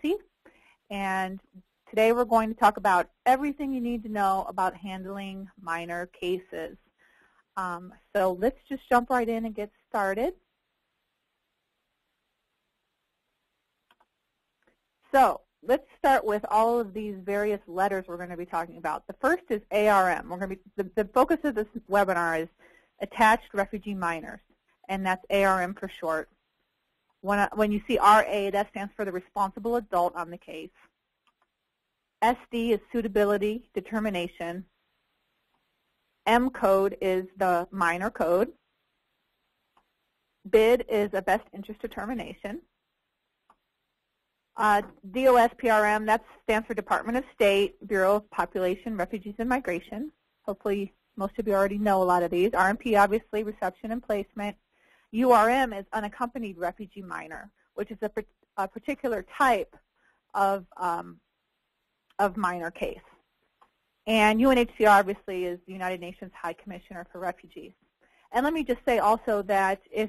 Stacy, and today we're going to talk about everything you need to know about handling minor cases. So let's just jump right in and get started. So let's start with all of these various letters we're going to be talking about. The first is ARM. We're going to be, the focus of this webinar is attached refugee minors, and that's ARM for short. When you see RA, that stands for the responsible adult on the case. SD is Suitability Determination. M code is the minor code. BID is a best interest determination. DOSPRM, that stands for Department of State, Bureau of Population, Refugees, and Migration. Hopefully most of you already know a lot of these. RMP, obviously, Reception and Placement. URM is Unaccompanied Refugee Minor, which is a particular type of minor case. And UNHCR, obviously, is the United Nations High Commissioner for Refugees. And let me just say also that if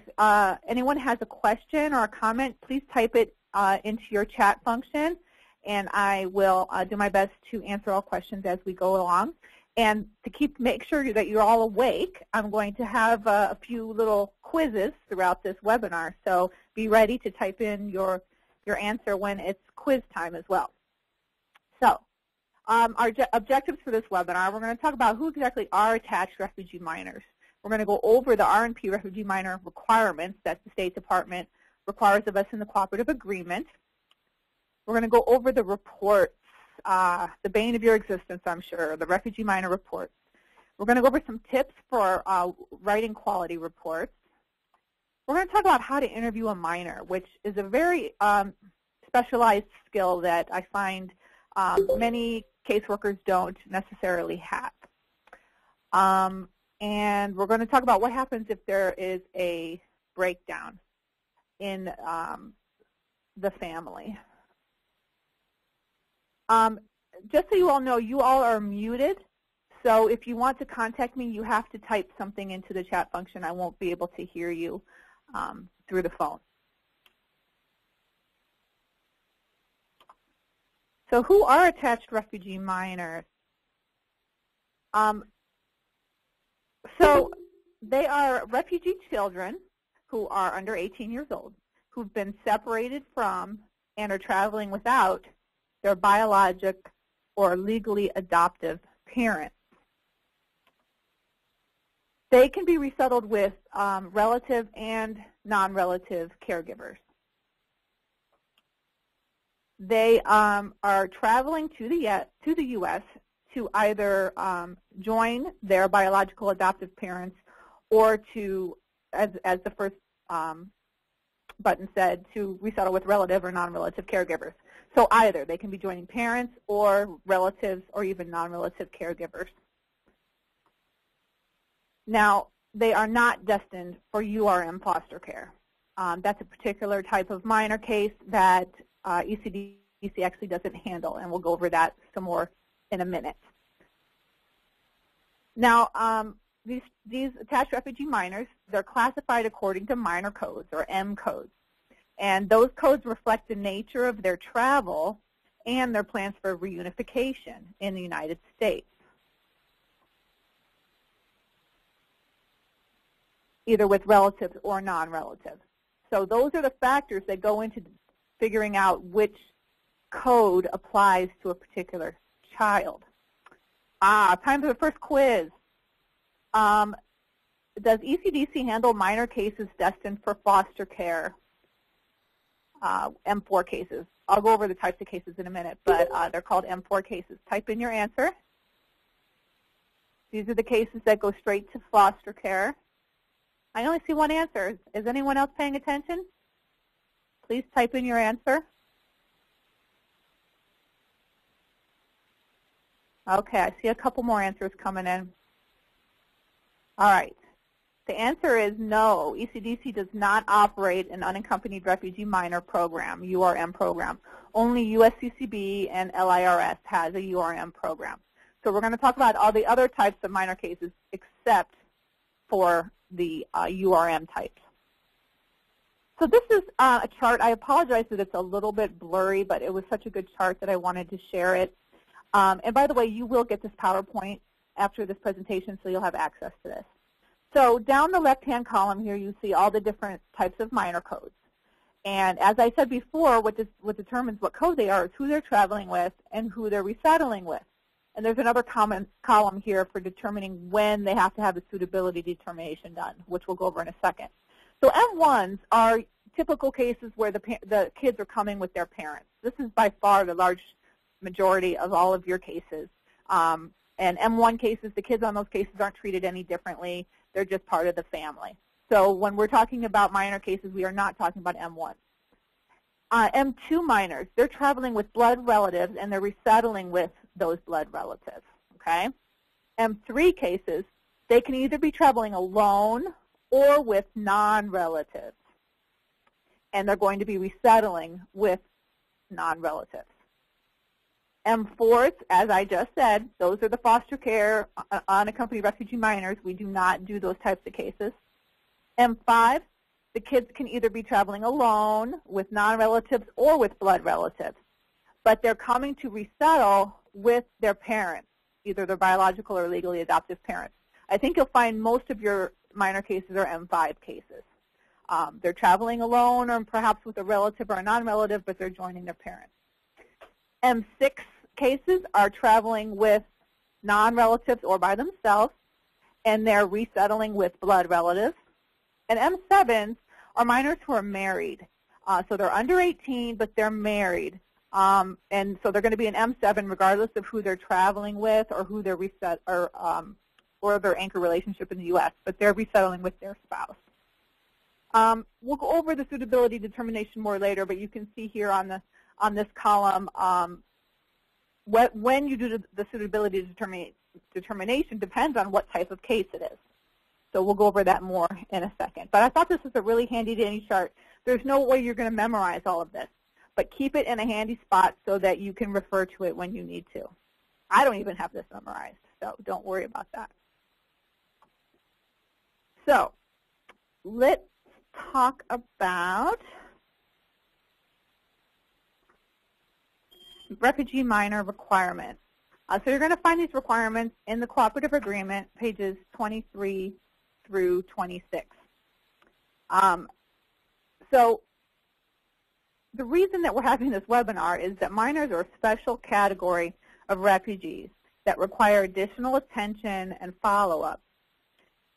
anyone has a question or a comment, please type it into your chat function, and I will do my best to answer all questions as we go along. And to make sure that you're all awake, I'm going to have a few little quizzes throughout this webinar. So be ready to type in your answer when it's quiz time as well. So our objectives for this webinar, we're going to talk about who exactly are attached refugee minors. We're going to go over the RNP refugee minor requirements that the State Department requires of us in the Cooperative Agreement. We're going to go over the reports, the bane of your existence, I'm sure, the refugee minor reports. We're going to go over some tips for writing quality reports. We're going to talk about how to interview a minor, which is a very specialized skill that I find many caseworkers don't necessarily have. And we're going to talk about what happens if there is a breakdown in the family. Just so you all know, you all are muted. So if you want to contact me, you have to type something into the chat function. I won't be able to hear you through the phone. So who are attached refugee minors? So they are refugee children who are under 18 years old, who've been separated from and are traveling without their biologic or legally adoptive parents. They can be resettled with relative and non-relative caregivers. They are traveling to the U.S. to either join their biological adoptive parents or to, as the first button said, to resettle with relative or non-relative caregivers. So either they can be joining parents or relatives or even non-relative caregivers. Now, they are not destined for URM foster care. That's a particular type of minor case that ECDC actually doesn't handle, and we'll go over that some more in a minute. Now, these attached refugee minors, they're classified according to minor codes, or M codes. And those codes reflect the nature of their travel and their plans for reunification in the United States, either with relatives or non-relatives. So those are the factors that go into figuring out which code applies to a particular child. Time for the first quiz. Does ECDC handle minor cases destined for foster care? M4 cases. I'll go over the types of cases in a minute, but they're called M4 cases. Type in your answer. These are the cases that go straight to foster care. I only see one answer. Is anyone else paying attention? Please type in your answer. Okay, I see a couple more answers coming in. All right. The answer is no. ECDC does not operate an unaccompanied refugee minor program, URM program. Only USCCB and LIRS has a URM program. So we're going to talk about all the other types of minor cases except for the URM types. So this is a chart. I apologize that it's a little bit blurry, but it was such a good chart that I wanted to share it. And by the way, you will get this PowerPoint after this presentation, so you'll have access to this. So down the left-hand column here, you see all the different types of minor codes. And as I said before, what determines what code they are is who they're traveling with and who they're resettling with. And there's another column here for determining when they have to have the suitability determination done, which we'll go over in a second. So M1s are typical cases where the kids are coming with their parents. This is by far the large majority of all of your cases. And M1 cases, the kids on those cases aren't treated any differently. They're just part of the family. So when we're talking about minor cases, we are not talking about M1. M2 minors, they're traveling with blood relatives, and they're resettling with those blood relatives. Okay? M3 cases, they can either be traveling alone or with non-relatives, and they're going to be resettling with non-relatives. M4s, as I just said, those are the foster care unaccompanied refugee minors. We do not do those types of cases. M5, the kids can either be traveling alone with non-relatives or with blood relatives, but they're coming to resettle with their parents, either their biological or legally adoptive parents. I think you'll find most of your minor cases are M5 cases. They're traveling alone or perhaps with a relative or a non-relative, but they're joining their parents. M6 cases are traveling with non-relatives or by themselves, and they're resettling with blood relatives. And M7s are minors who are married. So they're under 18, but they're married. And so they're going to be an M7 regardless of who they're traveling with or who they're or their anchor relationship in the U.S., but they're resettling with their spouse. We'll go over the suitability determination more later, but you can see here on this column when you do the suitability determination depends on what type of case it is. So we'll go over that more in a second. But I thought this was a really handy-dandy chart. There's no way you're going to memorize all of this, but keep it in a handy spot so that you can refer to it when you need to. I don't even have this memorized, so don't worry about that. So let's talk about refugee minor requirements. So you're going to find these requirements in the Cooperative Agreement, pages 23 through 26. So the reason that we're having this webinar is that minors are a special category of refugees that require additional attention and follow-up.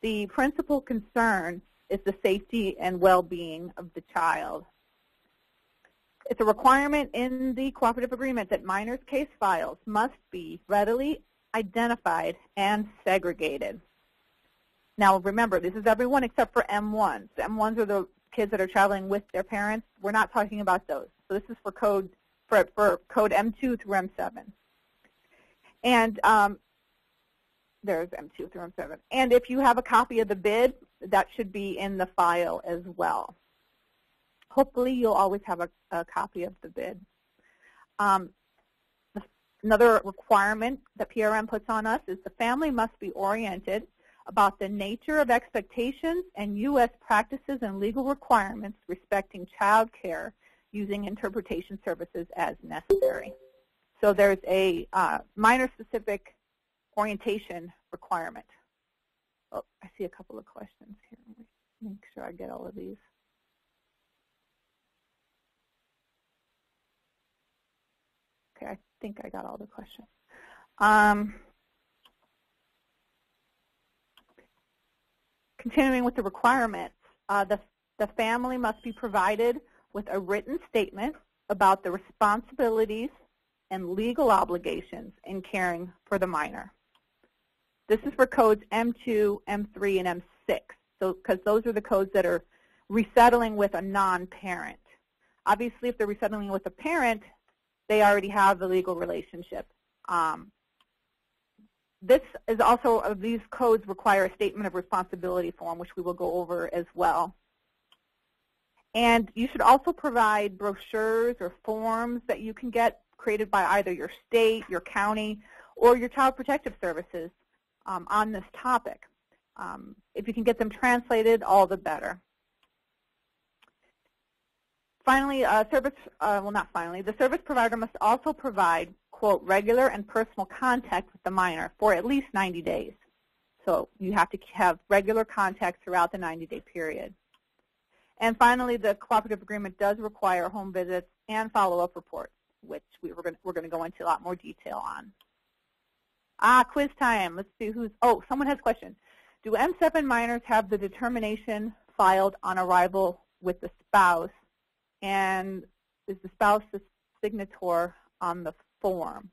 The principal concern is the safety and well-being of the child. It's a requirement in the Cooperative Agreement that minors' case files must be readily identified and segregated. Now remember, this is everyone except for M1s. M1s are the kids that are traveling with their parents. We're not talking about those. So this is for code M2 through M7. And there's M2 through M7. And if you have a copy of the bid, that should be in the file as well. Hopefully you'll always have a copy of the bid. Another requirement that PRM puts on us is the family must be oriented about the nature of expectations and U.S. practices and legal requirements respecting child care using interpretation services as necessary. So there's a minor-specific orientation requirement. Oh, I see a couple of questions here. Let me make sure I get all of these. Okay, I think I got all the questions. Continuing with the requirements, the family must be provided with a written statement about the responsibilities and legal obligations in caring for the minor. This is for codes M2, M3, and M6, because those are the codes that are resettling with a non-parent. Obviously, if they're resettling with a parent, they already have the legal relationship. This is also, these codes require a statement of responsibility form, which we will go over as well. And you should also provide brochures or forms that you can get created by either your state, your county, or your Child Protective Services on this topic. If you can get them translated, all the better. Finally, the service provider must also provide, quote, regular and personal contact with the minor for at least 90 days. So you have to have regular contact throughout the 90-day period. And finally, the cooperative agreement does require home visits and follow-up reports, which we're going to go into a lot more detail on. Quiz time. Let's see who's, someone has a question. Do M7 minors have the determination filed on arrival with the spouse? And is the spouse the signator on the form?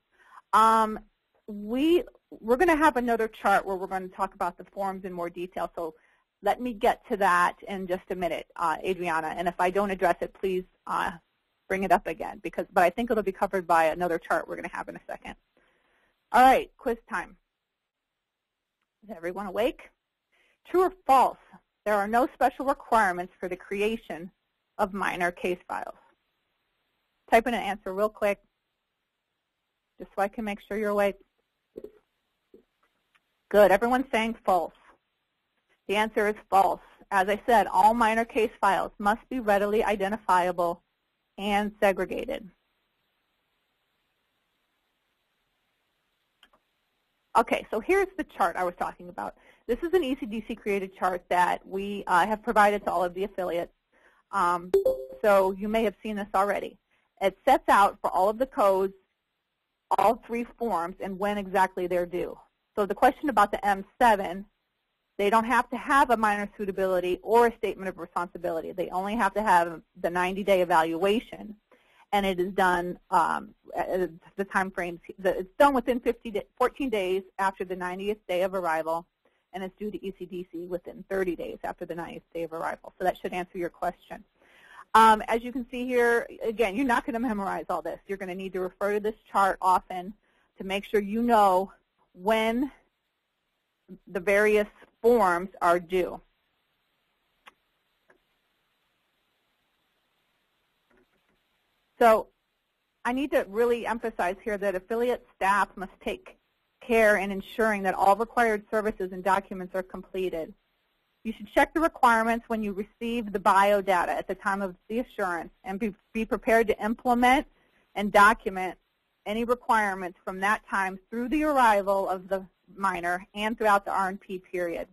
We're going to have another chart where we're going to talk about the forms in more detail, so let me get to that in just a minute, Adriana, and if I don't address it, please bring it up again, but I think it'll be covered by another chart we're going to have in a second. All right, quiz time. Is everyone awake? True or false? There are no special requirements for the creation of minor case files. Type in an answer real quick, just so I can make sure you're awake. Good. Everyone's saying false. The answer is false. As I said, all minor case files must be readily identifiable and segregated. Okay, so here's the chart I was talking about. This is an ECDC created chart that we have provided to all of the affiliates. So you may have seen this already. It sets out for all of the codes, all three forms, and when exactly they're due. So the question about the M7, they don't have to have a minor suitability or a statement of responsibility. They only have to have the 90-day evaluation, and it is done, the time frames, it's done within 14 days after the 90th day of arrival, and it's due to ECDC within 30 days after the 90th day of arrival. So that should answer your question. As you can see here, again, you're not going to memorize all this. You're going to need to refer to this chart often to make sure you know when the various forms are due. So I need to really emphasize here that affiliate staff must take care in ensuring that all required services and documents are completed. You should check the requirements when you receive the bio data at the time of the assurance and be prepared to implement and document any requirements from that time through the arrival of the minor and throughout the R&P period.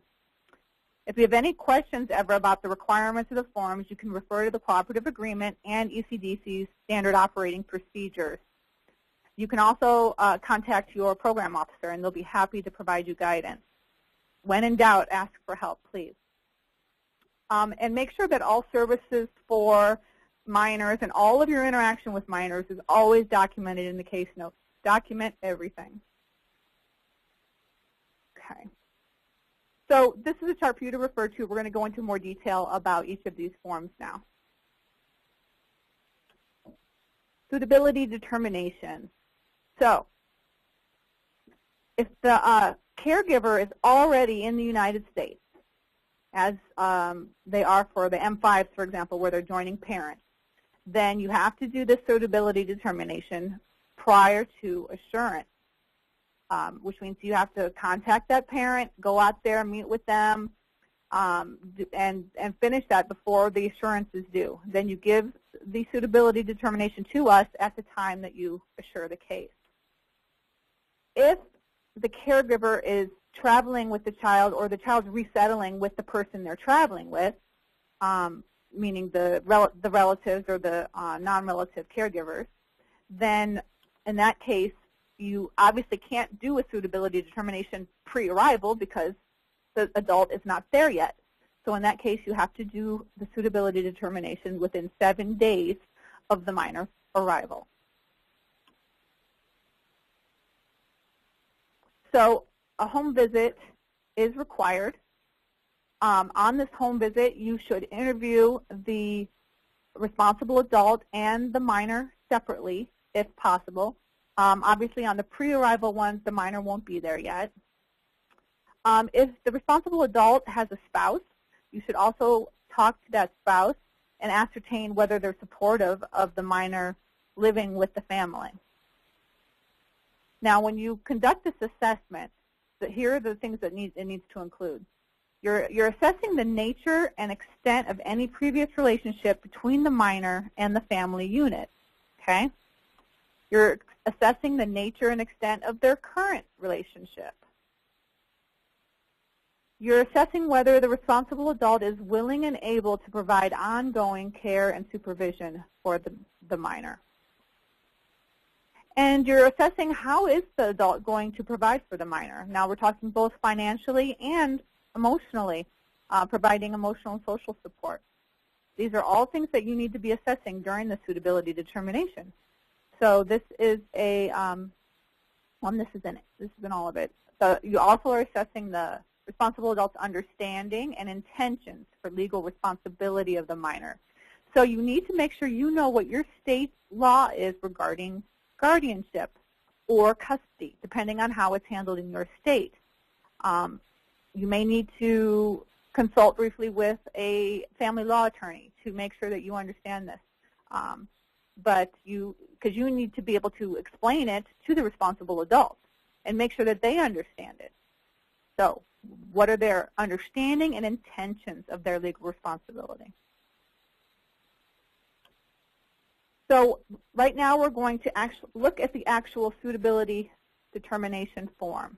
If you have any questions ever about the requirements of the forms, you can refer to the cooperative agreement and ECDC's standard operating procedures. You can also contact your program officer, and they'll be happy to provide you guidance. When in doubt, ask for help, please. And make sure that all services for minors and all of your interaction with minors is always documented in the case notes. Document everything. Okay. So this is a chart for you to refer to. We're going to go into more detail about each of these forms now. Suitability determinations. So if the caregiver is already in the United States, as they are for the M5s, for example, where they're joining parents, then you have to do the suitability determination prior to assurance, which means you have to contact that parent, go out there, meet with them, and finish that before the assurance is due. Then you give the suitability determination to us at the time that you assure the case. If the caregiver is traveling with the child or the child's resettling with the person they're traveling with, meaning the relatives or the non-relative caregivers, then in that case, you obviously can't do a suitability determination pre-arrival because the adult is not there yet. So in that case, you have to do the suitability determination within 7 days of the minor arrival. So a home visit is required. On this home visit, you should interview the responsible adult and the minor separately, if possible. Obviously, on the pre-arrival ones, the minor won't be there yet. If the responsible adult has a spouse, you should also talk to that spouse and ascertain whether they're supportive of the minor living with the family. Now, when you conduct this assessment, here are the things that it needs to include. You're assessing the nature and extent of any previous relationship between the minor and the family unit, okay? You're assessing the nature and extent of their current relationship. You're assessing whether the responsible adult is willing and able to provide ongoing care and supervision for the minor. And you're assessing how is the adult going to provide for the minor. Now we're talking both financially and emotionally, providing emotional and social support. These are all things that you need to be assessing during the suitability determination. So this is a, this isn't all of it. So you also are assessing the responsible adult's understanding and intentions for legal responsibility of the minor. So you need to make sure you know what your state law is regarding guardianship or custody, depending on how it's handled in your state. You may need to consult briefly with a family law attorney to make sure that you understand this. Because you need to be able to explain it to the responsible adult and make sure that they understand it. So what are their understanding and intentions of their legal responsibility? So right now we're going to look at the actual suitability determination form.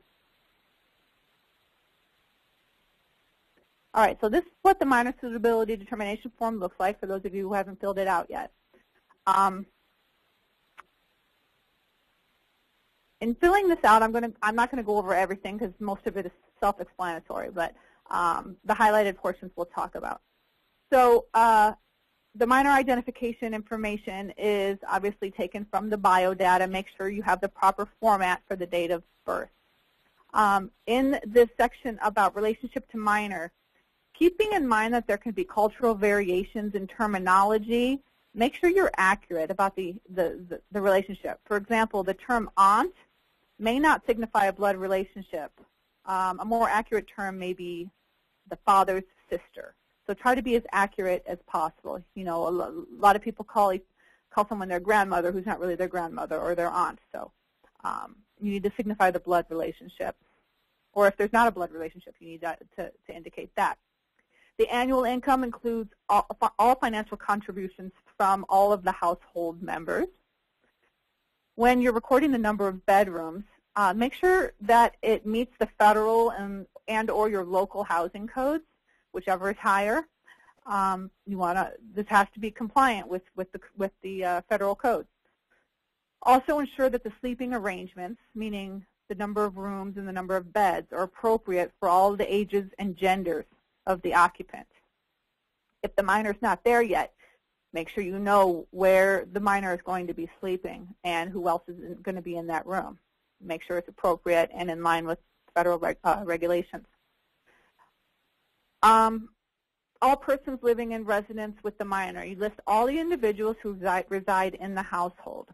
All right, so this is what the minor suitability determination form looks like for those of you who haven't filled it out yet. In filling this out, I'm not going to go over everything because most of it is self-explanatory, but the highlighted portions we'll talk about. So the minor identification information is obviously taken from the biodata. Make sure you have the proper format for the date of birth. In this section about relationship to minor, keeping in mind that there can be cultural variations in terminology, make sure you're accurate about the relationship. For example, the term aunt may not signify a blood relationship. A more accurate term may be the father's sister. So try to be as accurate as possible. You know, a lot of people call someone their grandmother who's not really their grandmother or their aunt. So you need to signify the blood relationship. Or if there's not a blood relationship, you need to indicate that. The annual income includes all financial contributions from all of the household members. When you're recording the number of bedrooms, make sure that it meets the federal and or your local housing codes, whichever is higher. This has to be compliant with the federal codes. Also ensure that the sleeping arrangements, meaning the number of rooms and the number of beds, are appropriate for all the ages and genders of the occupant. If the minor is not there yet, make sure you know where the minor is going to be sleeping and who else is going to be in that room. Make sure it's appropriate and in line with federal regulations. All persons living in residence with the minor. You list all the individuals who reside in the household,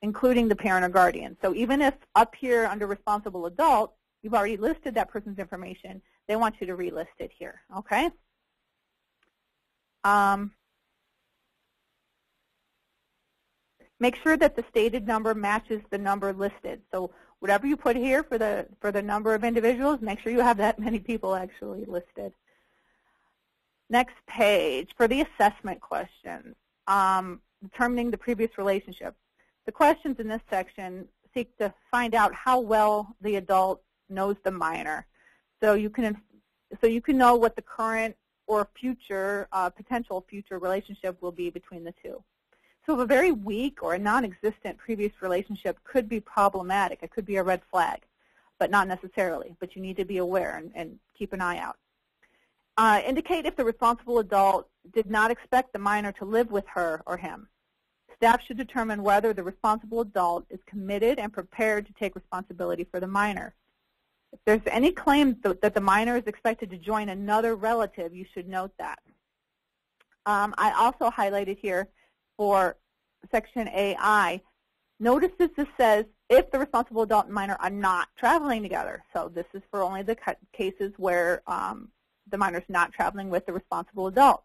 including the parent or guardian. So even if up here under responsible adult, you've already listed that person's information, they want you to relist it here, okay? Make sure that the stated number matches the number listed. So whatever you put here for the number of individuals, make sure you have that many people actually listed. Next page, for the assessment questions, determining the previous relationship. The questions in this section seek to find out how well the adult knows the minor. So you can know what the current or future, potential future relationship will be between the two. So if a very weak or a non-existent previous relationship could be problematic, it could be a red flag, but not necessarily. But you need to be aware and keep an eye out. Indicate if the responsible adult did not expect the minor to live with her or him. Staff should determine whether the responsible adult is committed and prepared to take responsibility for the minor. If there's any claim that the minor is expected to join another relative, you should note that. I also highlighted here for Section AI, notice this says if the responsible adult and minor are not traveling together. So this is for only the cases where the minor is not traveling with the responsible adult.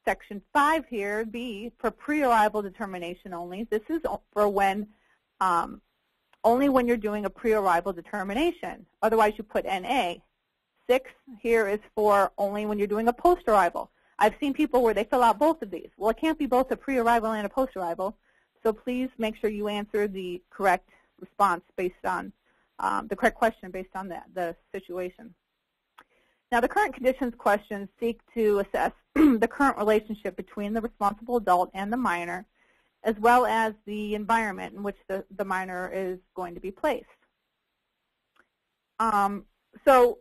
Section 5 here, B, for pre-arrival determination only. This is for when only when you're doing a pre-arrival determination. Otherwise, you put NA. 6 here is for only when you're doing a post-arrival. I've seen people where they fill out both of these. Well, it can't be both a pre-arrival and a post-arrival, so please make sure you answer the correct response based on the correct question based on the situation. Now, the current conditions questions seek to assess the current relationship between the responsible adult and the minor, as well as the environment in which the minor is going to be placed. So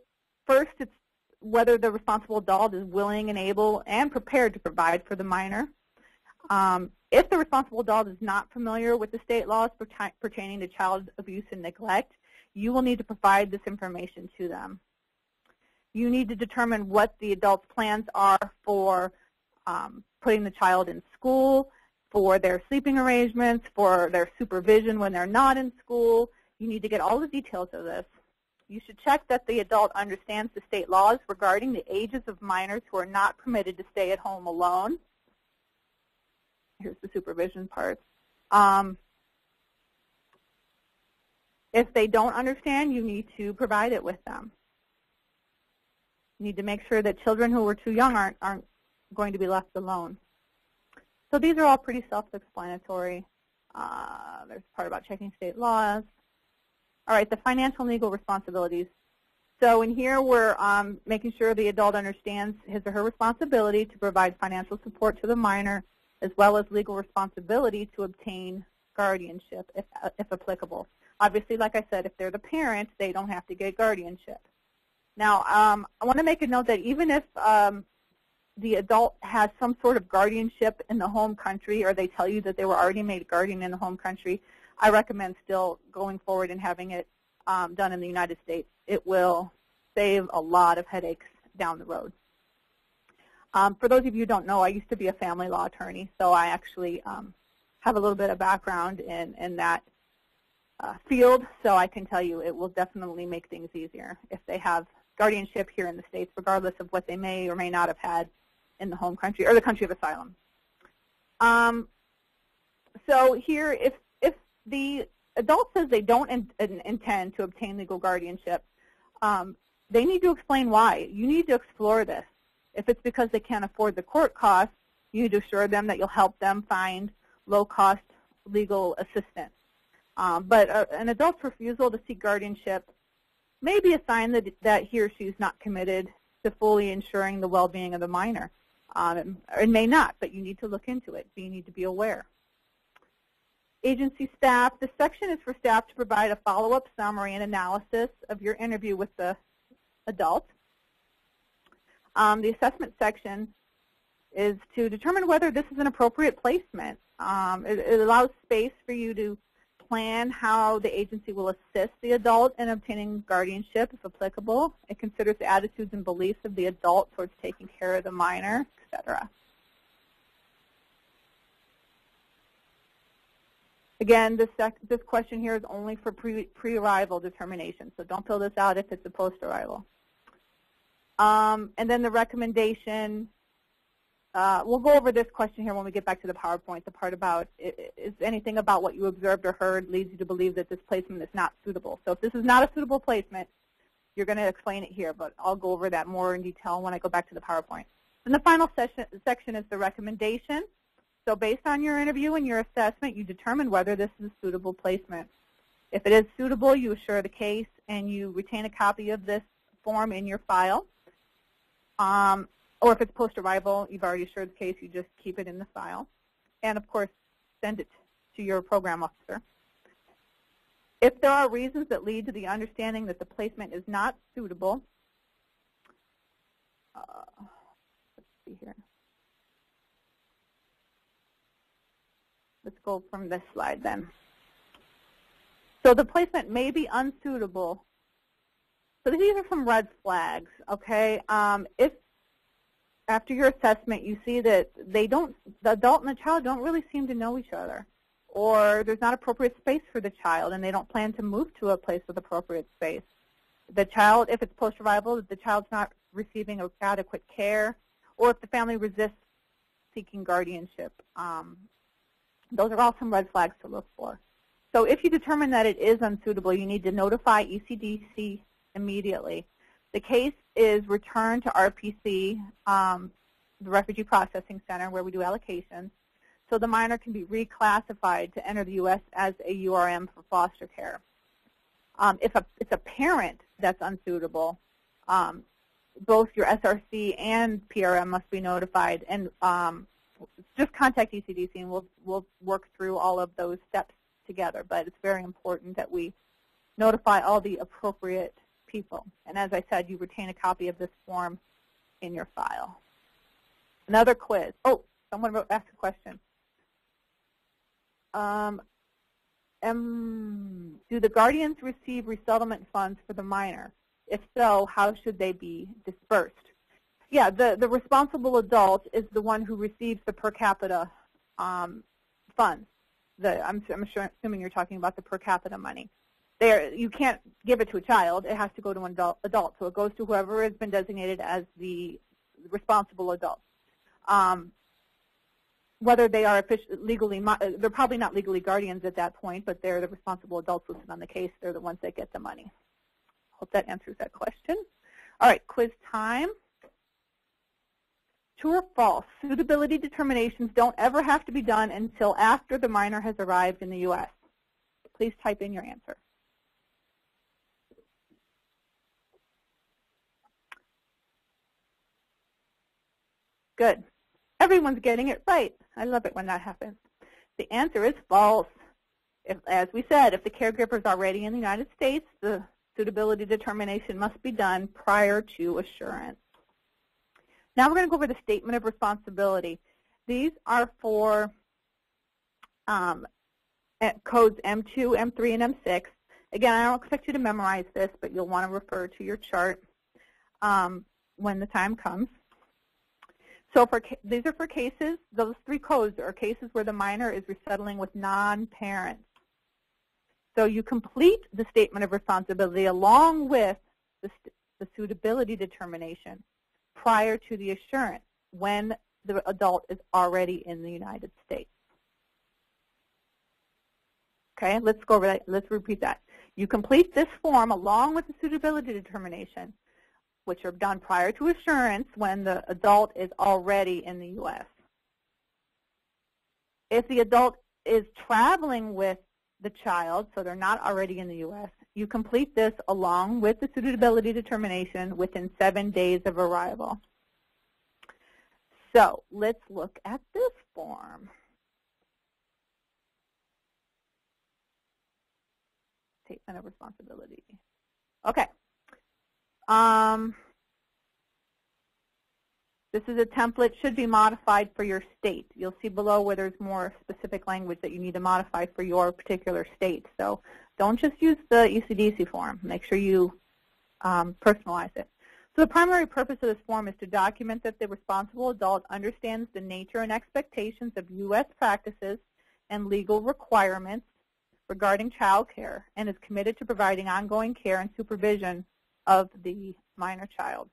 first, it's whether the responsible adult is willing and able and prepared to provide for the minor. If the responsible adult is not familiar with the state laws pertaining to child abuse and neglect, you will need to provide this information to them. You need to determine what the adult's plans are for putting the child in school, for their sleeping arrangements, for their supervision when they're not in school. You need to get all the details of this. You should check that the adult understands the state laws regarding the ages of minors who are not permitted to stay at home alone. Here's the supervision part. If they don't understand, you need to provide it with them. You need to make sure that children who are too young aren't going to be left alone. So these are all pretty self-explanatory. There's a part about checking state laws. All right, the financial and legal responsibilities. So in here we're making sure the adult understands his or her responsibility to provide financial support to the minor, as well as legal responsibility to obtain guardianship if applicable. Obviously, like I said, if they're the parent, they don't have to get guardianship. Now, I want to make a note that even if the adult has some sort of guardianship in the home country, or they tell you that they were already made guardian in the home country, I recommend still going forward and having it done in the United States. It will save a lot of headaches down the road. For those of you who don't know, I used to be a family law attorney, so I actually have a little bit of background in that field, so I can tell you it will definitely make things easier if they have guardianship here in the States, regardless of what they may or may not have had in the home country or the country of asylum. So here, if the adult says they don't intend to obtain legal guardianship, they need to explain why. You need to explore this. If it's because they can't afford the court costs, you need to assure them that you'll help them find low-cost legal assistance. But an adult's refusal to seek guardianship may be a sign that he or she is not committed to fully ensuring the well-being of the minor. It may not, but you need to look into it. So you need to be aware. Agency staff. This section is for staff to provide a follow-up summary and analysis of your interview with the adult. The assessment section is to determine whether this is an appropriate placement. It allows space for you to plan how the agency will assist the adult in obtaining guardianship, if applicable. It considers the attitudes and beliefs of the adult towards taking care of the minor, etc. Again, this question here is only for pre-arrival determination, so don't fill this out if it's a post-arrival. And then the recommendation, we'll go over this question here when we get back to the PowerPoint, the part about is anything about what you observed or heard leads you to believe that this placement is not suitable. So if this is not a suitable placement, you're going to explain it here, but I'll go over that more in detail when I go back to the PowerPoint. And the final section is the recommendation. So based on your interview and your assessment, you determine whether this is a suitable placement. If it is suitable, you assure the case and you retain a copy of this form in your file. Or if it's post-arrival, you've already assured the case, you just keep it in the file. And, of course, send it to your program officer. If there are reasons that lead to the understanding that the placement is not suitable, let's see here. Let's go from this slide then. So the placement may be unsuitable. So these are some red flags, okay? If after your assessment you see that the adult and the child don't really seem to know each other, or there's not appropriate space for the child and they don't plan to move to a place with appropriate space. The child, if it's post-arrival, the child's not receiving adequate care, or if the family resists seeking guardianship. Those are all some red flags to look for. So if you determine that it is unsuitable, you need to notify ECDC immediately. The case is returned to RPC, the Refugee Processing Center, where we do allocations, so the minor can be reclassified to enter the U.S. as a URM for foster care. If it's a parent that's unsuitable, both your SRC and PRM must be notified, and just contact ECDC and we'll work through all of those steps together. But it's very important that we notify all the appropriate people. And as I said, you retain a copy of this form in your file. Another quiz. Oh, someone asked a question. Do the guardians receive resettlement funds for the minor? If so, how should they be dispersed? Yeah, the responsible adult is the one who receives the per capita funds. I'm assuming you're talking about the per capita money. You can't give it to a child. It has to go to an adult. So it goes to whoever has been designated as the responsible adult. Whether they are legally, they're probably not legally guardians at that point, but they're the responsible adults listed on the case. They're the ones that get the money. Hope that answers that question. All right, quiz time. True or false? Suitability determinations don't ever have to be done until after the minor has arrived in the U.S. Please type in your answer. Good. Everyone's getting it right. I love it when that happens. The answer is false. As we said, if the caregiver is already in the United States, the suitability determination must be done prior to assurance. Now we're going to go over the statement of responsibility. These are for codes M2, M3, and M6. Again, I don't expect you to memorize this, but you'll want to refer to your chart when the time comes. So these are for cases, those three codes are cases where the minor is resettling with non-parents. So you complete the statement of responsibility along with the suitability determination prior to the assurance when the adult is already in the United States. Okay, let's go over that. Let's repeat that. You complete this form along with the suitability determination, which are done prior to assurance when the adult is already in the U.S. If the adult is traveling with the child, so they're not already in the U.S., you complete this along with the suitability determination within 7 days of arrival. So let's look at this form. Statement of responsibility. Okay. This is a template, should be modified for your state. You'll see below where there's more specific language that you need to modify for your particular state. So don't just use the ECDC form. Make sure you personalize it. So the primary purpose of this form is to document that the responsible adult understands the nature and expectations of U.S. practices and legal requirements regarding child care and is committed to providing ongoing care and supervision of the minor child.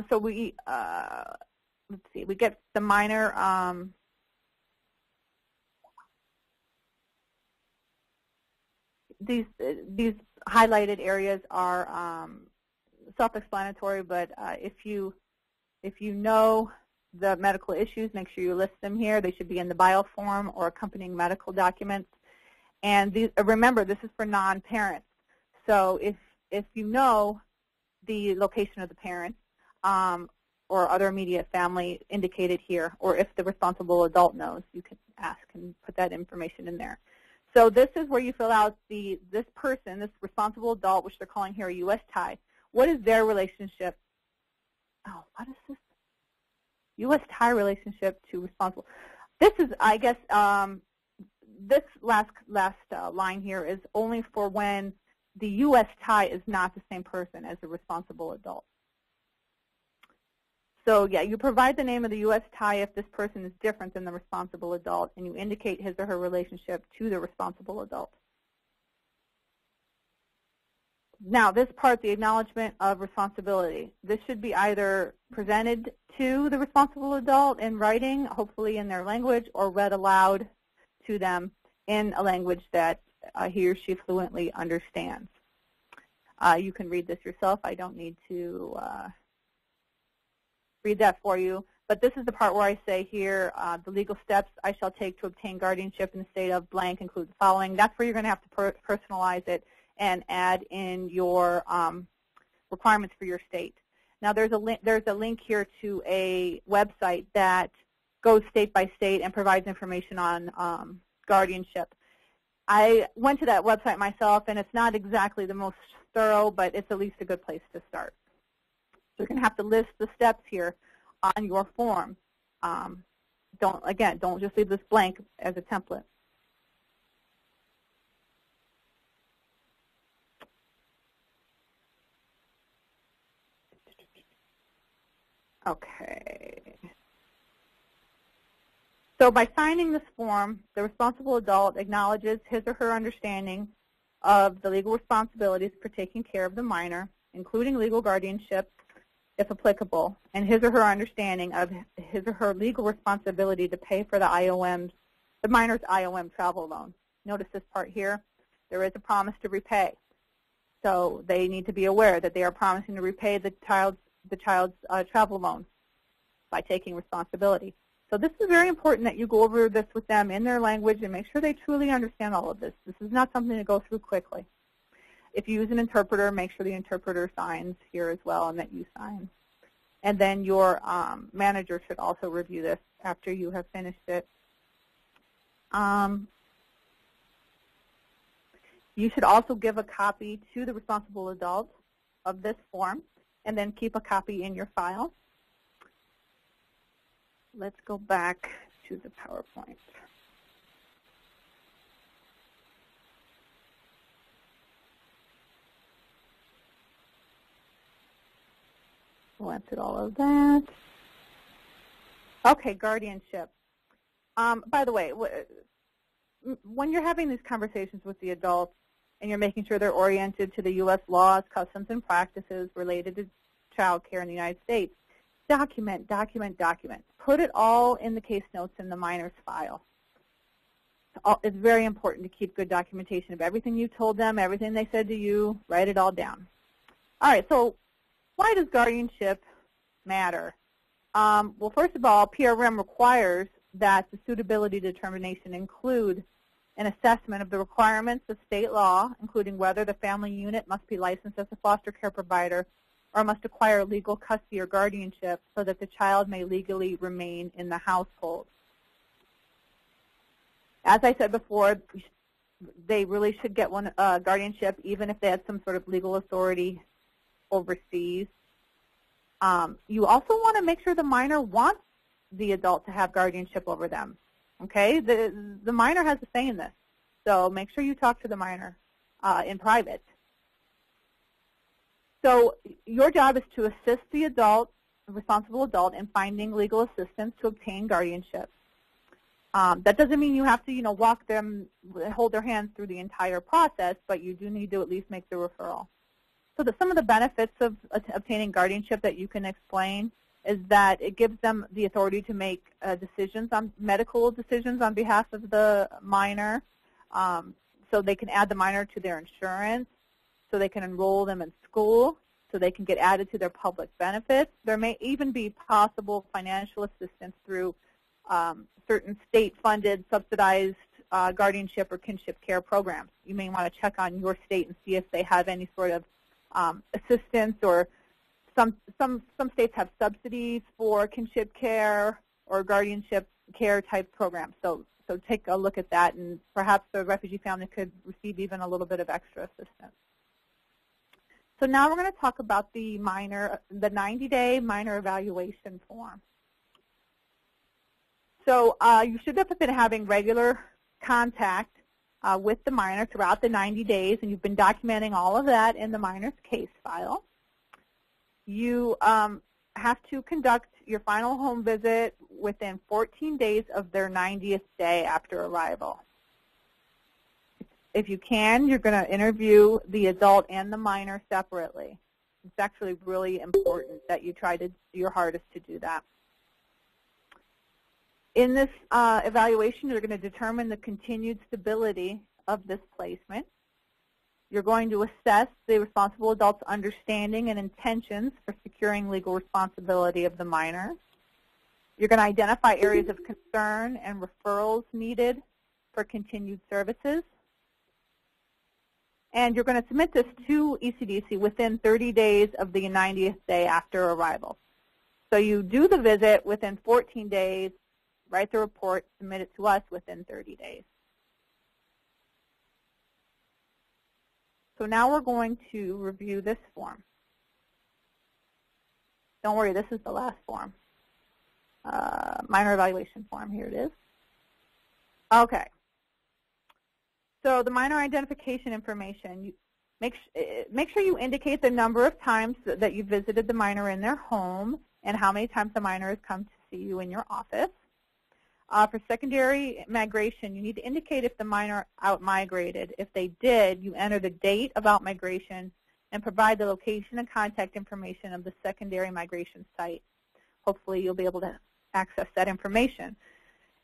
So we, let's see, we get the minor, these highlighted areas are self-explanatory, but if you know the medical issues, make sure you list them here. They should be in the bio form or accompanying medical documents. And these, remember, this is for non-parents. So if you know the location of the parent or other immediate family indicated here, or if the responsible adult knows, you can ask and put that information in there. So this is where you fill out this person, this responsible adult, which they're calling here a U.S. tie. What is their relationship? Oh, what is this? U.S. tie relationship to responsible. This is, I guess, this last line here is only for when the U.S. tie is not the same person as the responsible adult. So, yeah, you provide the name of the U.S. tie if this person is different than the responsible adult, and you indicate his or her relationship to the responsible adult. Now, this part, the acknowledgement of responsibility, this should be either presented to the responsible adult in writing, hopefully in their language, or read aloud to them in a language that he or she fluently understands. You can read this yourself. I don't need to read that for you. But this is the part where I say here, the legal steps I shall take to obtain guardianship in the state of blank include the following. That's where you're going to have to personalize it and add in your requirements for your state. Now there's a link here to a website that goes state by state and provides information on guardianship. I went to that website myself, and it's not exactly the most thorough, but it's at least a good place to start. So you're going to have to list the steps here on your form. Don't just leave this blank as a template. Okay. So by signing this form, the responsible adult acknowledges his or her understanding of the legal responsibilities for taking care of the minor, including legal guardianship, if applicable, and his or her understanding of his or her legal responsibility to pay for the minor's IOM travel loan. Notice this part here. There is a promise to repay. So they need to be aware that they are promising to repay the child's travel loan by taking responsibility. So this is very important that you go over this with them in their language and make sure they truly understand all of this. This is not something to go through quickly. If you use an interpreter, make sure the interpreter signs here as well and that you sign. And then your manager should also review this after you have finished it. You should also give a copy to the responsible adult of this form and then keep a copy in your file. Let's go back to the PowerPoint. Went through all of that. Okay, guardianship. By the way, when you're having these conversations with the adults and you're making sure they're oriented to the U.S. laws, customs, and practices related to child care in the United States, document, document, document. Put it all in the case notes in the minor's file. It's very important to keep good documentation of everything you told them, everything they said to you. Write it all down. All right, so why does guardianship matter? Well, first of all, PRM requires that the suitability determination include an assessment of the requirements of state law, including whether the family unit must be licensed as a foster care provider or must acquire legal custody or guardianship so that the child may legally remain in the household. As I said before, they really should get one guardianship even if they had some sort of legal authority overseas. You also want to make sure the minor wants the adult to have guardianship over them. Okay, the minor has a say in this, so make sure you talk to the minor in private. So your job is to assist the adult, the responsible adult, in finding legal assistance to obtain guardianship. That doesn't mean you have to, walk them, hold their hands through the entire process, but you do need to at least make the referral. So some of the benefits of obtaining guardianship that you can explain is that it gives them the authority to make medical decisions on behalf of the minor. So they can add the minor to their insurance, so they can enroll them in school, so they can get added to their public benefits. There may even be possible financial assistance through certain state-funded, subsidized guardianship or kinship care programs. You may want to check on your state and see if they have any sort of assistance, or some states have subsidies for kinship care or guardianship care type programs. So take a look at that, and perhaps the refugee family could receive even a little bit of extra assistance. So now we're going to talk about the 90-day minor evaluation form. So you should have been having regular contact with the minor throughout the 90 days, and you've been documenting all of that in the minor's case file. You have to conduct your final home visit within 14 days of their 90th day after arrival. If you can, you're going to interview the adult and the minor separately. It's actually really important that you try to do your hardest to do that. In this evaluation, you're going to determine the continued stability of this placement. You're going to assess the responsible adult's understanding and intentions for securing legal responsibility of the minor. You're going to identify areas of concern and referrals needed for continued services. And you're going to submit this to ECDC within 30 days of the 90th day after arrival. So you do the visit within 14 days, write the report, submit it to us within 30 days. So now we're going to review this form. Don't worry, this is the last form. Minor evaluation form, here it is. Okay. So the minor identification information, make sure you indicate the number of times that you visited the minor in their home and how many times the minor has come to see you in your office. For secondary migration, you need to indicate if the minor out-migrated. If they did, you enter the date of out-migration and provide the location and contact information of the secondary migration site. Hopefully you'll be able to access that information.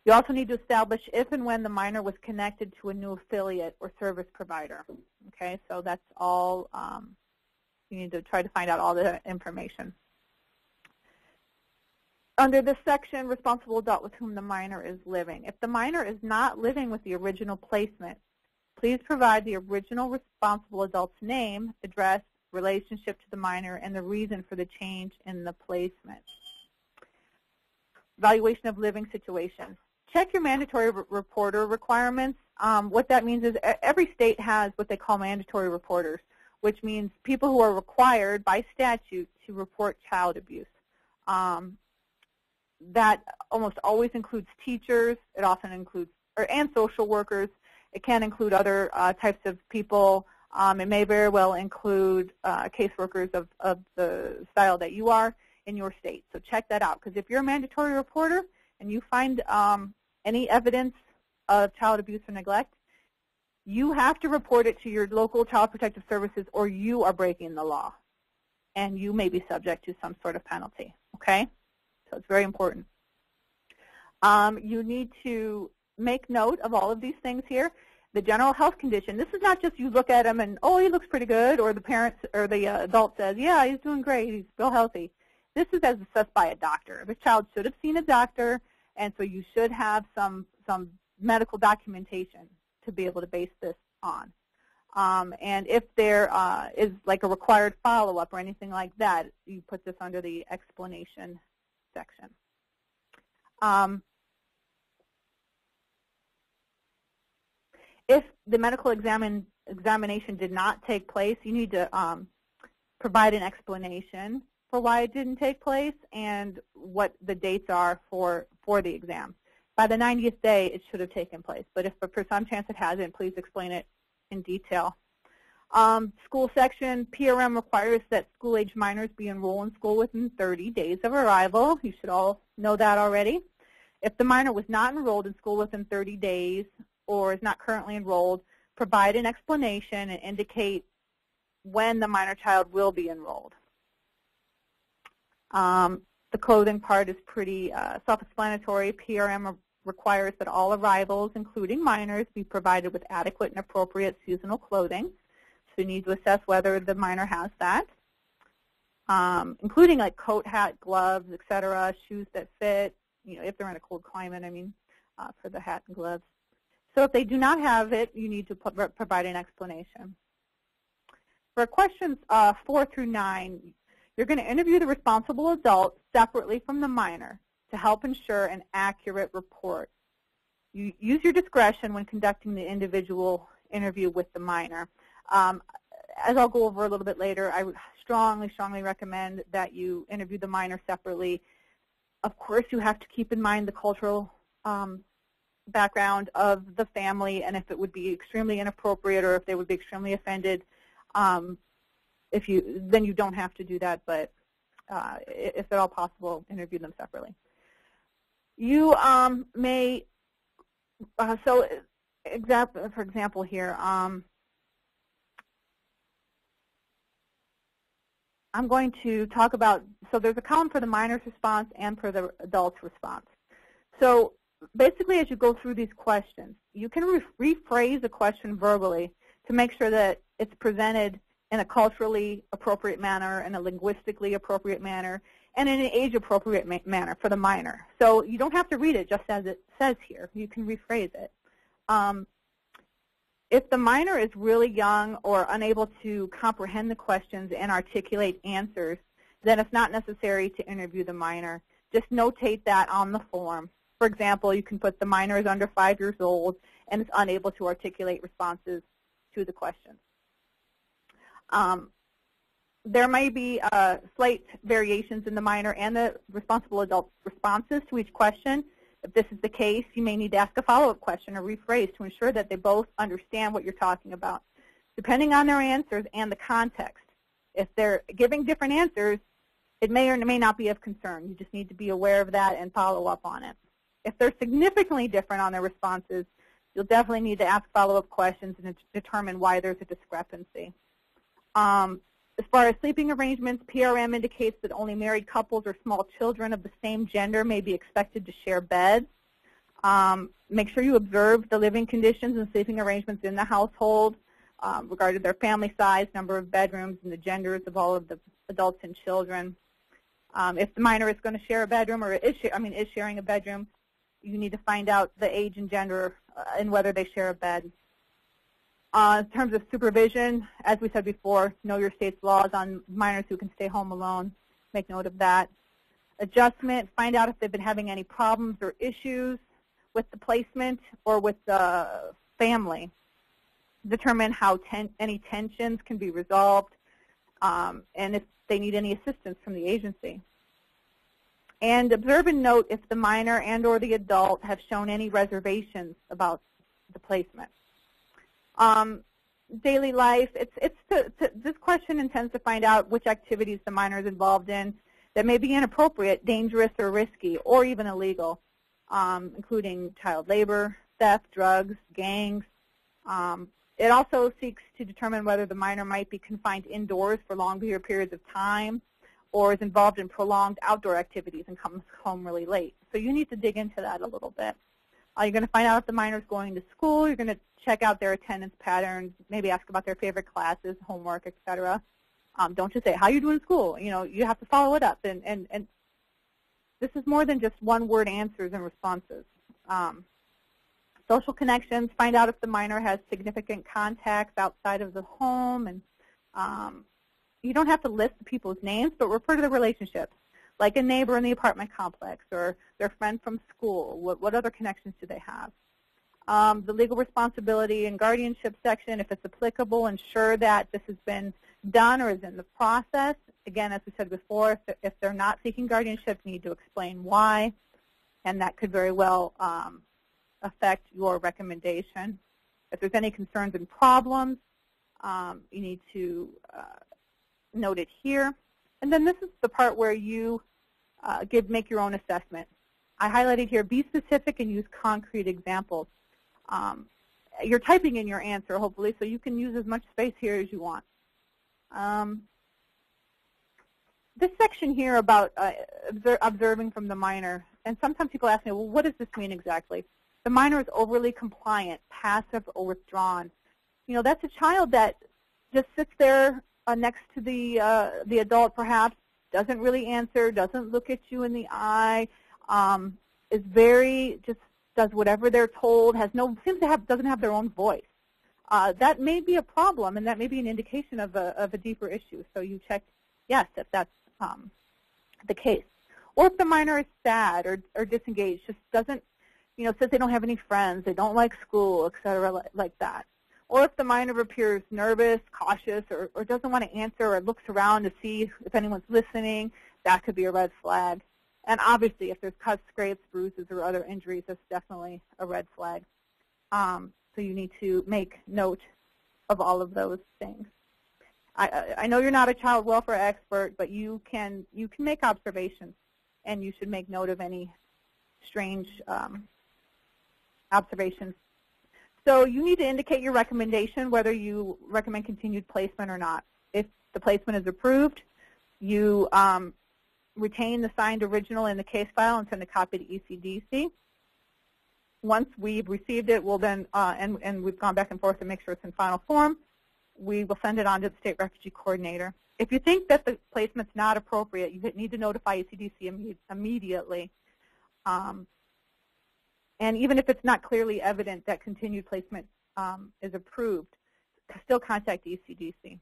You also need to establish if and when the minor was connected to a new affiliate or service provider. Okay, so that's all, you need to try to find out all the information. Under this section, responsible adult with whom the minor is living. If the minor is not living with the original placement, please provide the original responsible adult's name, address, relationship to the minor, and the reason for the change in the placement. Evaluation of living situations. Check your mandatory reporter requirements. What that means is every state has what they call mandatory reporters, which means people who are required by statute to report child abuse. That almost always includes teachers. It often includes, and social workers. It can include other types of people. It may very well include caseworkers of the style that you are in your state. So check that out, because if you're a mandatory reporter and you find any evidence of child abuse or neglect, you have to report it to your local child protective services, or you are breaking the law, and you may be subject to some sort of penalty. Okay? So it's very important. You need to make note of all of these things here. The general health condition. This is not just you look at him and, oh, he looks pretty good, or the parents or the adult says, yeah, he's doing great, he's still healthy. This is as assessed by a doctor. The child should have seen a doctor, and so you should have some medical documentation to be able to base this on. And if there is like a required follow-up or anything like that, you put this under the explanation section. If the medical examination did not take place, you need to provide an explanation for why it didn't take place and what the dates are for the exam. By the 90th day, it should have taken place, but if for some chance it hasn't, please explain it in detail. School section, PRM requires that school-age minors be enrolled in school within 30 days of arrival. You should all know that already. If the minor was not enrolled in school within 30 days or is not currently enrolled, provide an explanation and indicate when the minor child will be enrolled. The clothing part is pretty self-explanatory. PRM requires that all arrivals, including minors, be provided with adequate and appropriate seasonal clothing. So you need to assess whether the minor has that, including like coat, hat, gloves, etc., shoes that fit, you know, if they're in a cold climate, I mean, for the hat and gloves. So if they do not have it, you need to provide an explanation. For questions 4 through 9, you're going to interview the responsible adult separately from the minor to help ensure an accurate report. You use your discretion when conducting the individual interview with the minor. As I'll go over a little bit later, I would strongly recommend that you interview the minor separately. Of course, you have to keep in mind the cultural background of the family, and if it would be extremely inappropriate or if they would be extremely offended, then you don't have to do that, but if at all possible, interview them separately. You may, for example here, I'm going to talk about, so there's a column for the minor's response and for the adult's response. So basically, as you go through these questions, you can rephrase a question verbally to make sure that it's presented in a culturally appropriate manner, in a linguistically appropriate manner, and in an age-appropriate manner for the minor. So you don't have to read it just as it says here. You can rephrase it. If the minor is really young or unable to comprehend the questions and articulate answers, then it's not necessary to interview the minor. Just notate that on the form. For example, you can put the minor is under 5 years old and is unable to articulate responses to the questions. There may be slight variations in the minor and the responsible adult's responses to each question. If this is the case, you may need to ask a follow-up question or rephrase to ensure that they both understand what you're talking about, depending on their answers and the context. If they're giving different answers, it may or may not be of concern. You just need to be aware of that and follow up on it. If they're significantly different on their responses, you'll definitely need to ask follow-up questions and determine why there's a discrepancy. As far as sleeping arrangements, PRM indicates that only married couples or small children of the same gender may be expected to share beds. Make sure you observe the living conditions and sleeping arrangements in the household regarding their family size, number of bedrooms, and the genders of all of the adults and children. If the minor is going to share a bedroom or is sharing a bedroom, you need to find out the age and gender and whether they share a bed. In terms of supervision, as we said before, know your state's laws on minors who can stay home alone. Make note of that. Adjustment, find out if they've been having any problems or issues with the placement or with the family. Determine how any tensions can be resolved and if they need any assistance from the agency. And observe and note if the minor and or the adult have shown any reservations about the placement. Daily life, this question intends to find out which activities the minor is involved in that may be inappropriate, dangerous, or risky, or even illegal, including child labor, theft, drugs, gangs. It also seeks to determine whether the minor might be confined indoors for longer periods of time or is involved in prolonged outdoor activities and comes home really late. So you need to dig into that a little bit. You're going to find out if the minor is going to school. You're going to check out their attendance patterns, maybe ask about their favorite classes, homework, etc. Don't just say, how are you doing in school? You know, you have to follow it up. And this is more than just one-word answers and responses. Social connections, find out if the minor has significant contacts outside of the home. And you don't have to list the people's names, but refer to the relationships, like a neighbor in the apartment complex or their friend from school. What other connections do they have? The legal responsibility and guardianship section, if it's applicable, ensure that this has been done or is in the process. Again, as we said before, if they're not seeking guardianship, you need to explain why, and that could very well affect your recommendation. If there's any concerns and problems, you need to note it here. And then this is the part where you make your own assessment. I highlighted here, be specific and use concrete examples. You're typing in your answer, hopefully, so you can use as much space here as you want. This section here about observing from the minor, and sometimes people ask me, well, what does this mean exactly? The minor is overly compliant, passive, or withdrawn. You know, that's a child that just sits there next to the adult, perhaps, doesn't really answer, doesn't look at you in the eye, is very, just does whatever they're told, doesn't have their own voice. That may be a problem, and that may be an indication of a deeper issue. So you check, yes, if that's the case. Or if the minor is sad or disengaged, just doesn't, says they don't have any friends, they don't like school, et cetera, like that. Or if the minor appears nervous, cautious, or doesn't want to answer or looks around to see if anyone's listening, that could be a red flag. And obviously, if there's cuts, scrapes, bruises, or other injuries, that's definitely a red flag. So you need to make note of all of those things. I know you're not a child welfare expert, but you can make observations, and you should make note of any strange observations. So you need to indicate your recommendation, whether you recommend continued placement or not. If the placement is approved, you retain the signed original in the case file and send a copy to ECDC. Once we've received it, we'll then, and we've gone back and forth to make sure it's in final form, we will send it on to the state refugee coordinator. If you think that the placement's not appropriate, you need to notify ECDC immediately. And even if it's not clearly evident that continued placement is approved, still contact ECDC.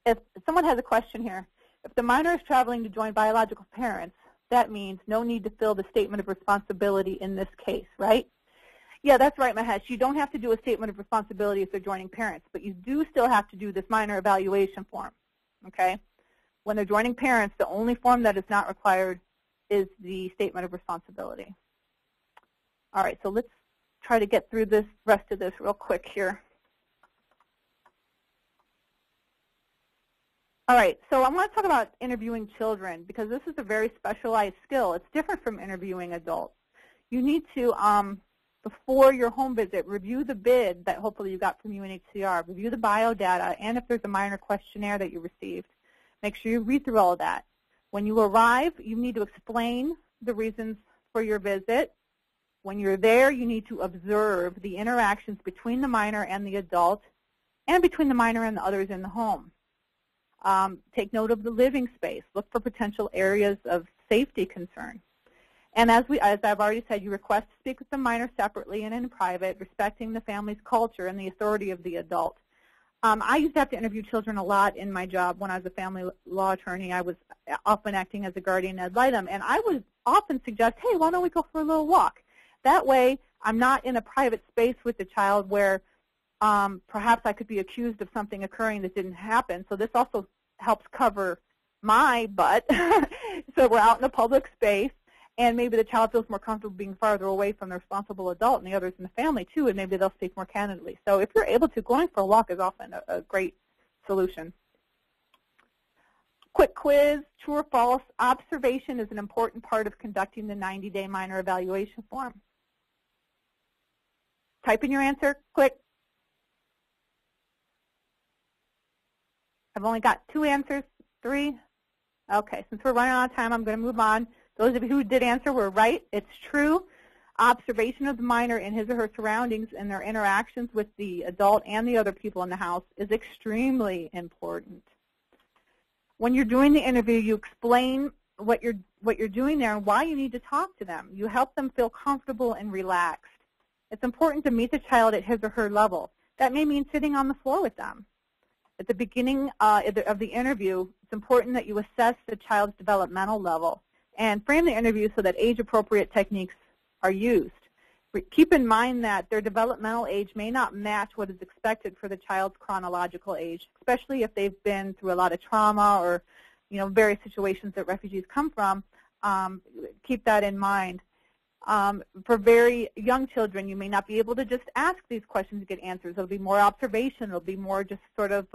If someone has a question here, if the minor is traveling to join biological parents, that means no need to fill the statement of responsibility in this case, right? Yeah, that's right, Mahesh. You don't have to do a statement of responsibility if they're joining parents, but you do still have to do this minor evaluation form, okay? When they're joining parents, the only form that is not required is the statement of responsibility. All right, so let's try to get through this rest of this real quick here. All right, so I want to talk about interviewing children because this is a very specialized skill. It's different from interviewing adults. You need to, before your home visit, review the bid that hopefully you got from UNHCR, review the bio data, and if there's a minor questionnaire that you received, make sure you read through all of that. When you arrive, you need to explain the reasons for your visit. When you're there, you need to observe the interactions between the minor and the adult and between the minor and the others in the home. Take note of the living space. Look for potential areas of safety concern. And as I've already said, you request to speak with the minor separately and in private, respecting the family's culture and the authority of the adult. I used to have to interview children a lot in my job when I was a family law attorney. I was often acting as a guardian ad litem, and I would often suggest, hey, why don't we go for a little walk? That way, I'm not in a private space with the child where perhaps I could be accused of something occurring that didn't happen. So this also helps cover my butt. So we're out in a public space, and maybe the child feels more comfortable being farther away from the responsible adult and the others in the family too, and maybe they'll speak more candidly. So if you're able to, going for a walk is often a great solution. Quick quiz, true or false, observation is an important part of conducting the 90-day minor evaluation form. Type in your answer, quick. I've only got 2 answers, 3. Okay, since we're running out of time, I'm going to move on. Those of you who did answer were right. It's true. Observation of the minor in his or her surroundings and their interactions with the adult and the other people in the house is extremely important. When you're doing the interview, you explain what you're doing there and why you need to talk to them. You help them feel comfortable and relaxed. It's important to meet the child at his or her level. That may mean sitting on the floor with them. At the beginning of the interview, it's important that you assess the child's developmental level and frame the interview so that age-appropriate techniques are used. Keep in mind that their developmental age may not match what is expected for the child's chronological age, especially if they've been through a lot of trauma or, various situations that refugees come from. Keep that in mind. For very young children, you may not be able to just ask these questions to get answers. It'll be more observation. It'll be more just sort of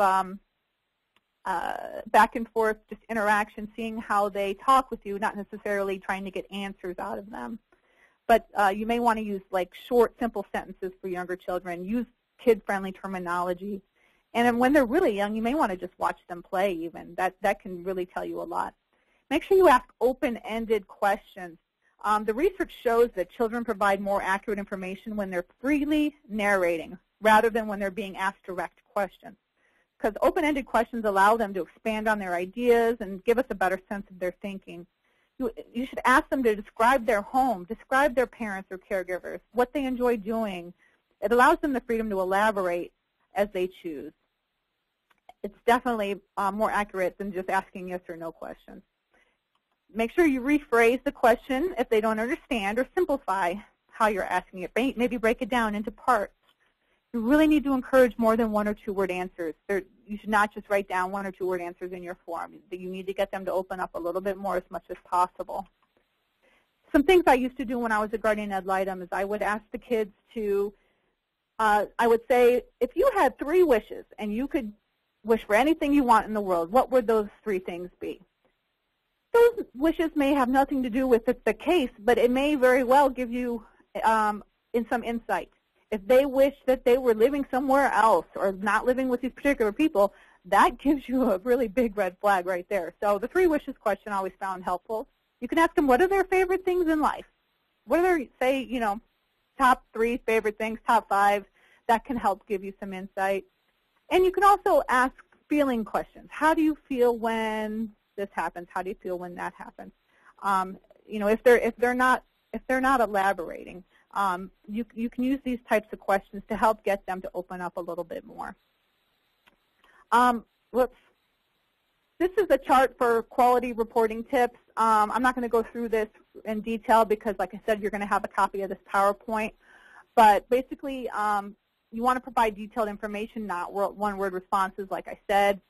back and forth, just interaction, seeing how they talk with you, not necessarily trying to get answers out of them. But you may want to use like short, simple sentences for younger children. Use kid-friendly terminology. And then when they're really young, you may want to just watch them play even. That can really tell you a lot. Make sure you ask open-ended questions. The research shows that children provide more accurate information when they're freely narrating rather than when they're being asked direct questions. Because open-ended questions allow them to expand on their ideas and give us a better sense of their thinking. You should ask them to describe their home, describe their parents or caregivers, what they enjoy doing. It allows them the freedom to elaborate as they choose. It's definitely more accurate than just asking yes or no questions. Make sure you rephrase the question if they don't understand, or simplify how you're asking it. Maybe break it down into parts. You really need to encourage more than 1 or 2 word answers. You should not just write down 1 or 2 word answers in your form. You need to get them to open up a little bit more as much as possible. Some things I used to do when I was a guardian ad litem is I would ask the kids to, I would say, if you had 3 wishes and you could wish for anything you want in the world, what would those 3 things be? Those wishes may have nothing to do with the case, but it may very well give you in some insight. If they wish that they were living somewhere else or not living with these particular people, that gives you a really big red flag right there. So the 3 wishes question I always found helpful. You can ask them, what are their favorite things in life? What are their, say, top 3 favorite things, top 5. That can help give you some insight. And you can also ask feeling questions. How do you feel when this happens? How do you feel when that happens? You know, if they're not elaborating, you can use these types of questions to help get them to open up a little bit more. This is a chart for quality reporting tips. I'm not going to go through this in detail because, like I said, you're going to have a copy of this PowerPoint. But basically, you want to provide detailed information, not one-word responses, like I said.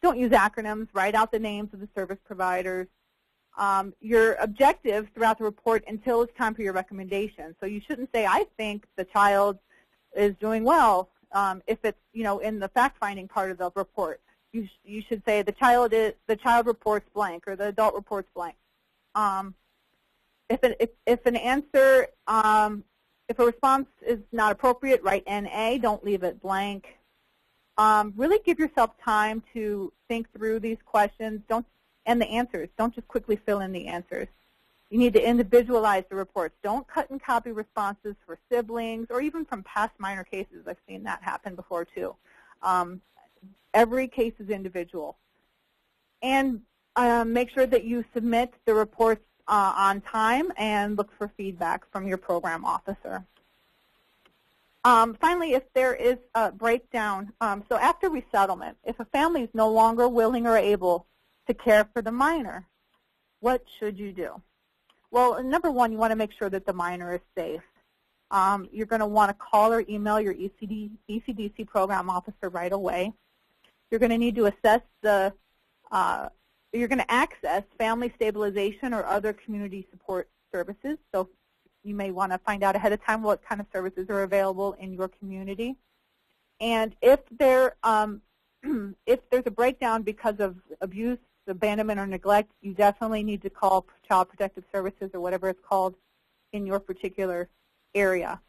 Don't use acronyms. Write out the names of the service providers. Your objectives throughout the report until it's time for your recommendation. So you shouldn't say, I think the child is doing well, if it's, you know, in the fact-finding part of the report. You should say the child reports blank or the adult reports blank. If an answer, if a response is not appropriate, write NA. Don't leave it blank. Really give yourself time to think through these questions and the answers. Don't just quickly fill in the answers. You need to individualize the reports. Don't cut and copy responses for siblings or even from past minor cases. I've seen that happen before too. Every case is individual. And make sure that you submit the reports on time and look for feedback from your program officer. Finally, if there is a breakdown, so after resettlement, if a family is no longer willing or able to care for the minor, what should you do? Well, number one, you want to make sure that the minor is safe. You're going to want to call or email your ECDC program officer right away. You're going to need to assess you're going to access family stabilization or other community support services. So you may want to find out ahead of time what kind of services are available in your community. And if there's a breakdown because of abuse, abandonment, or neglect, you definitely need to call Child Protective Services or whatever it's called in your particular area.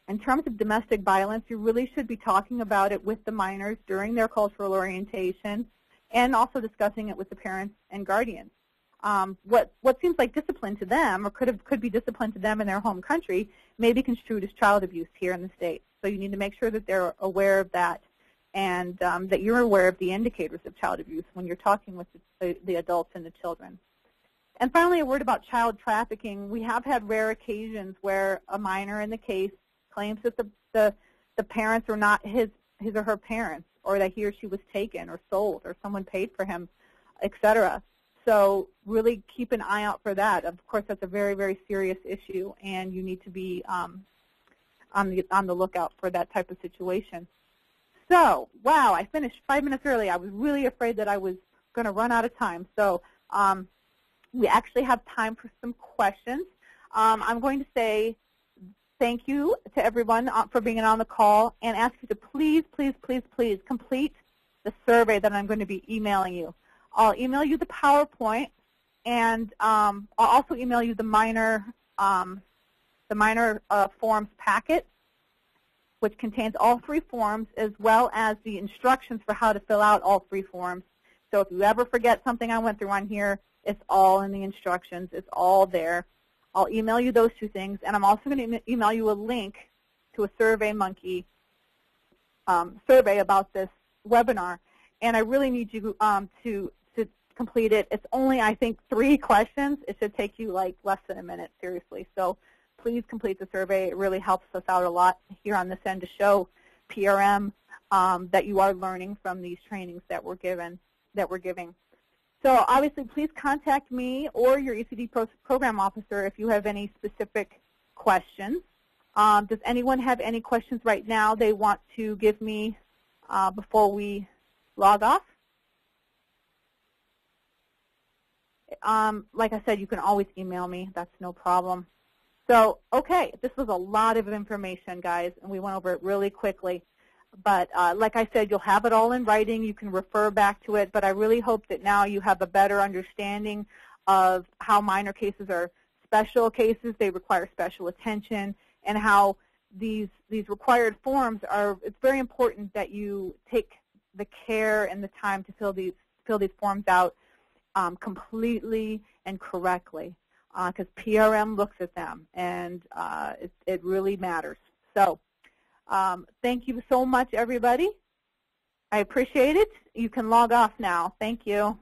In terms of domestic violence, you really should be talking about it with the minors during their cultural orientation and also discussing it with the parents and guardians. What seems like discipline to them or could be discipline to them in their home country may be construed as child abuse here in the state. So you need to make sure that they're aware of that and that you're aware of the indicators of child abuse when you're talking with the adults and the children. And finally, a word about child trafficking. We have had rare occasions where a minor in the case claims that the parents are not his or her parents, or that he or she was taken or sold or someone paid for him, etc. So really keep an eye out for that. Of course, that's a very, very serious issue, and you need to be on the lookout for that type of situation. So, wow, I finished 5 minutes early. I was really afraid that I was going to run out of time. So we actually have time for some questions. I'm going to say thank you to everyone for being on the call and ask you to please, please, please, please complete the survey that I'm going to be emailing you. I'll email you the PowerPoint, and I'll also email you the minor forms packet, which contains all 3 forms as well as the instructions for how to fill out all 3 forms. So if you ever forget something I went through on here, it's all in the instructions. It's all there. I'll email you those 2 things, and I'm also going to email you a link to a SurveyMonkey survey about this webinar. And I really need you to complete it. It's only, I think, 3 questions. It should take you like less than a minute, seriously. So please complete the survey. It really helps us out a lot here on this end to show PRM that you are learning from these trainings that we're giving. So obviously, please contact me or your ECD program officer if you have any specific questions. Does anyone have any questions right now they want to give me before we log off? Like I said, you can always email me. That's no problem. So, okay, this was a lot of information, guys, and we went over it really quickly. But like I said, you'll have it all in writing. You can refer back to it. But I really hope that now you have a better understanding of how minor cases are special cases. They require special attention, and how these required forms are. It's very important that you take the care and the time to fill these forms out completely and correctly. because PRM looks at them, and it really matters. So thank you so much, everybody. I appreciate it. You can log off now. Thank you.